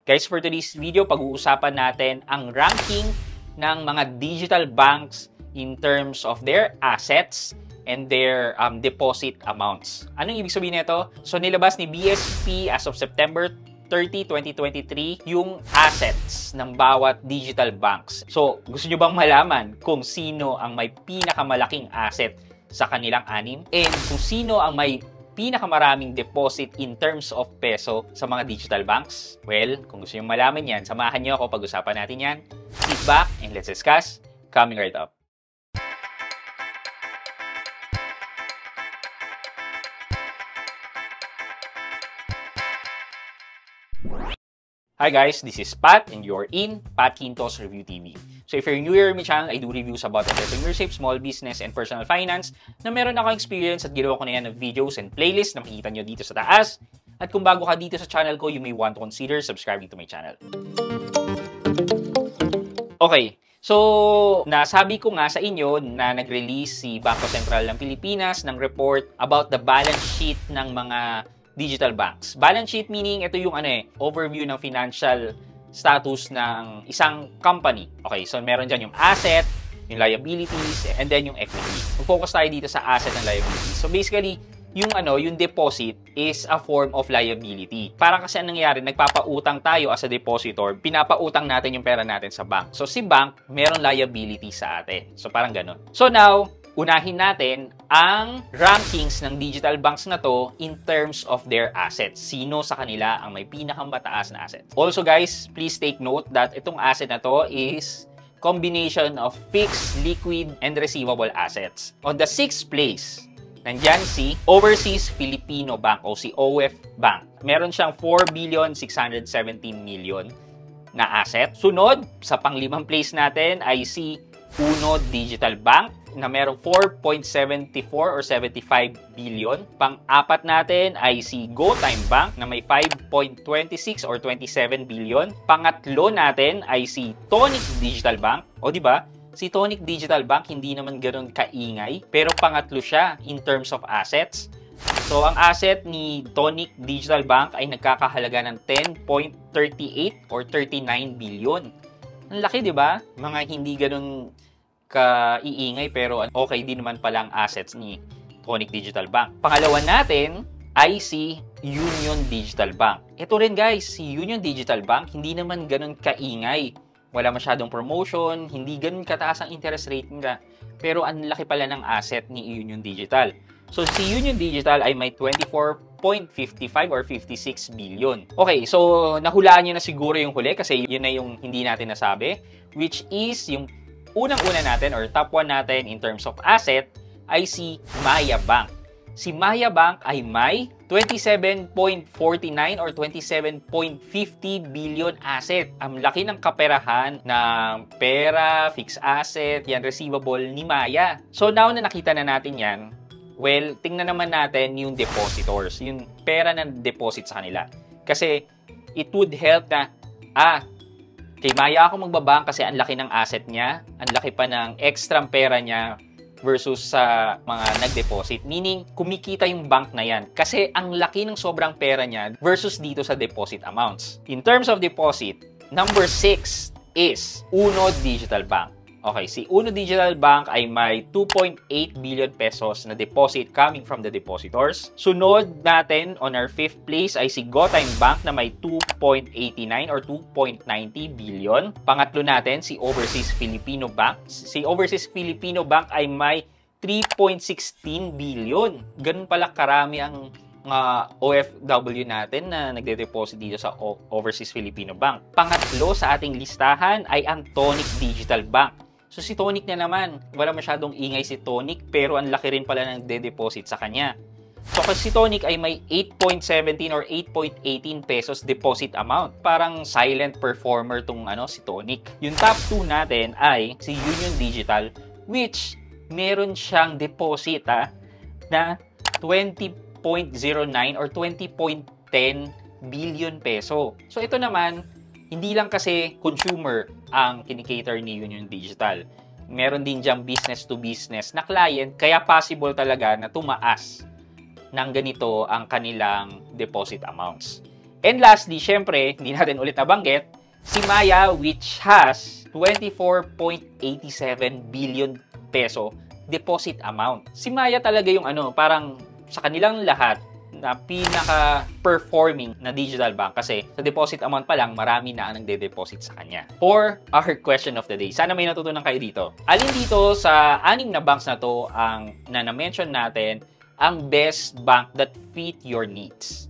Guys, for today's video, pag-uusapan natin ang ranking ng mga digital banks in terms of their assets and their deposit amounts. Anong ibig sabihin nito? So, nilabas ni BSP as of September 30, 2023 yung assets ng bawat digital banks. So, gusto nyo bang malaman kung sino ang may pinakamalaking asset sa kanilang anim? And kung sino ang may pinakamaraming deposit in terms of peso sa mga digital banks? Well, kung gusto nyo malaman yan, samahan nyo ako pag-usapan natin yan. Sit back and let's discuss. Coming right up. Hi guys, this is Pat and you're in Pat Quintos Review TV. So if you're new here in my channel, I do reviews about entrepreneurship, small business, and personal finance na meron akong experience at ginawa ko na yan ng videos and playlists na makikita nyo dito sa taas. At kung bago ka dito sa channel ko, you may want to consider subscribing to my channel. Okay, so nasabi ko nga sa inyo na nag-release si Bangko Sentral ng Pilipinas ng report about the balance sheet ng mga digital banks. Balance sheet meaning ito yung overview ng financial status ng isang company. Okay, so meron dyan yung asset, yung liabilities, and then yung equity. Mag-focus tayo dito sa asset and liabilities. So basically, yung deposit is a form of liability. Parang kasi anong nangyayari, nagpapautang tayo as a depositor, pinapautang natin yung pera natin sa bank. So si bank, meron liability sa atin. So parang ganun. So now, unahin natin ang rankings ng digital banks na to in terms of their assets. Sino sa kanila ang may pinakamataas na assets. Also guys, please take note that itong asset na to is combination of fixed, liquid, and receivable assets. On the 6th place, nandyan si Overseas Filipino Bank o si OF Bank. Meron siyang 4,617 million na asset. Sunod, sa pang-limang place natin ay si Uno Digital Bank na merong 4.74 or 75 billion. Pang-apat natin ay si GoTime Bank na may 5.26 or 27 billion. Pangatlo natin ay si Tonic Digital Bank. O di ba? Si Tonic Digital Bank hindi naman ganoon kaingay, pero pangatlo siya in terms of assets. So ang asset ni Tonic Digital Bank ay nagkakahalaga ng 10.38 or 39 billion. Ang laki, di ba? Mga hindi ganoon ka-iingay pero okay din naman palang assets ni Tonic Digital Bank. Pangalawa natin ay si Union Digital Bank. Ito rin guys, si Union Digital Bank hindi naman ganun kaingay. Wala masyadong promotion, hindi ganun kataas ang interest rate nila. Pero ang laki pala ng asset ni Union Digital. So si Union Digital ay may 24.55 or 56 billion. Okay, so nahulaan nyo na siguro yung huli kasi yun na yung hindi natin nasabi, which is yung unang-una natin or top 1 natin in terms of asset ay si Maya Bank. Si Maya Bank ay may 27.49 or 27.50 billion asset. Ang laki ng kaperahan ng pera, fixed asset, yan receivable ni Maya. So now na nakita na natin yan, well, tingnan naman natin yung depositors, yung pera ng deposit sa kanila. Kasi it would help na, kay Maya ako magbabank kasi ang laki ng asset niya, ang laki pa ng extra pera niya versus sa mga nag-deposit. Meaning, kumikita yung bank na yan kasi ang laki ng sobrang pera niya versus dito sa deposit amounts. In terms of deposit, number 6 is Uno Digital Bank. Okay, si Uno Digital Bank ay may 2.8 billion pesos na deposit coming from the depositors. Sunod natin on our 5th place ay si GoTime Bank na may 2.89 or 2.90 billion. Pangatlo natin si Overseas Filipino Bank. Si Overseas Filipino Bank ay may 3.16 billion. Ganun pala karami ang OFW natin na nagde-deposit dito sa Overseas Filipino Bank. Pangatlo sa ating listahan ay ang Tonic Digital Bank. So si Tonic na naman, wala masyadong ingay si Tonic pero ang laki rin pala ng de-deposit sa kanya. So kasi si Tonic ay may 8.17 or 8.18 pesos deposit amount. Parang silent performer tong si Tonic. Yung top 2 natin ay si Union Digital which meron siyang deposit na 20.09 or 20.10 billion peso. So ito naman, hindi lang kasi consumer ang kinikater ni Union Digital. Meron din diyang business to business na client, kaya possible talaga na tumaas ng ganito ang kanilang deposit amounts. And lastly, syempre, hindi natin ulit nabanggit, si Maya, which has 24.87 billion peso deposit amount. Si Maya talaga yung parang sa kanilang lahat na pinaka-performing na digital bank kasi sa deposit amount pa lang, marami na ang nagde-deposit sa kanya. For our question of the day, sana may natutunan kayo dito. Alin dito sa 6 na banks na to ang na-mention natin ang best bank that fit your needs?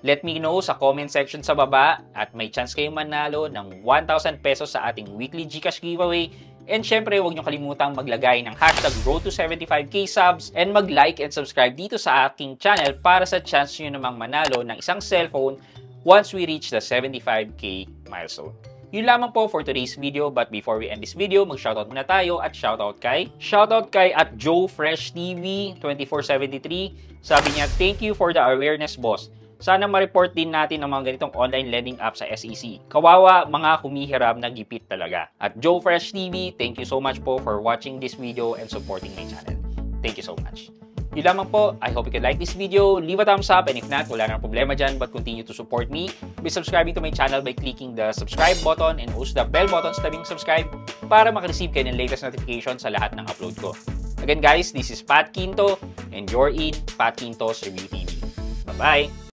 Let me know sa comment section sa baba at may chance kayong manalo ng 1,000 pesos sa ating weekly GCash giveaway. And syempre, huwag nyo kalimutang maglagay ng hashtag #RoadTo75K subs and mag-like and subscribe dito sa aking channel para sa chance nyo namang manalo ng isang cellphone once we reach the 75K milestone. Yun lamang po for today's video, but before we end this video, mag-shoutout muna tayo at shoutout kay at Joe Fresh TV 2473. Sabi niya, thank you for the awareness, boss. Sana ma-report din natin ang mga ganitong online lending app sa SEC. Kawawa, mga humihiram na gipit talaga. At Joe Fresh TV, thank you so much po for watching this video and supporting my channel. Thank you so much. Yun lamang po. I hope you can like this video, leave a thumbs up, and if not, wala nang problema dyan, but continue to support me by subscribing to my channel by clicking the subscribe button and also the bell button sa tabing subscribe para makareceive kayo ng latest notification sa lahat ng upload ko. Again guys, this is Pat Quinto and you're in Pat Quinto's Review TV. Bye-bye!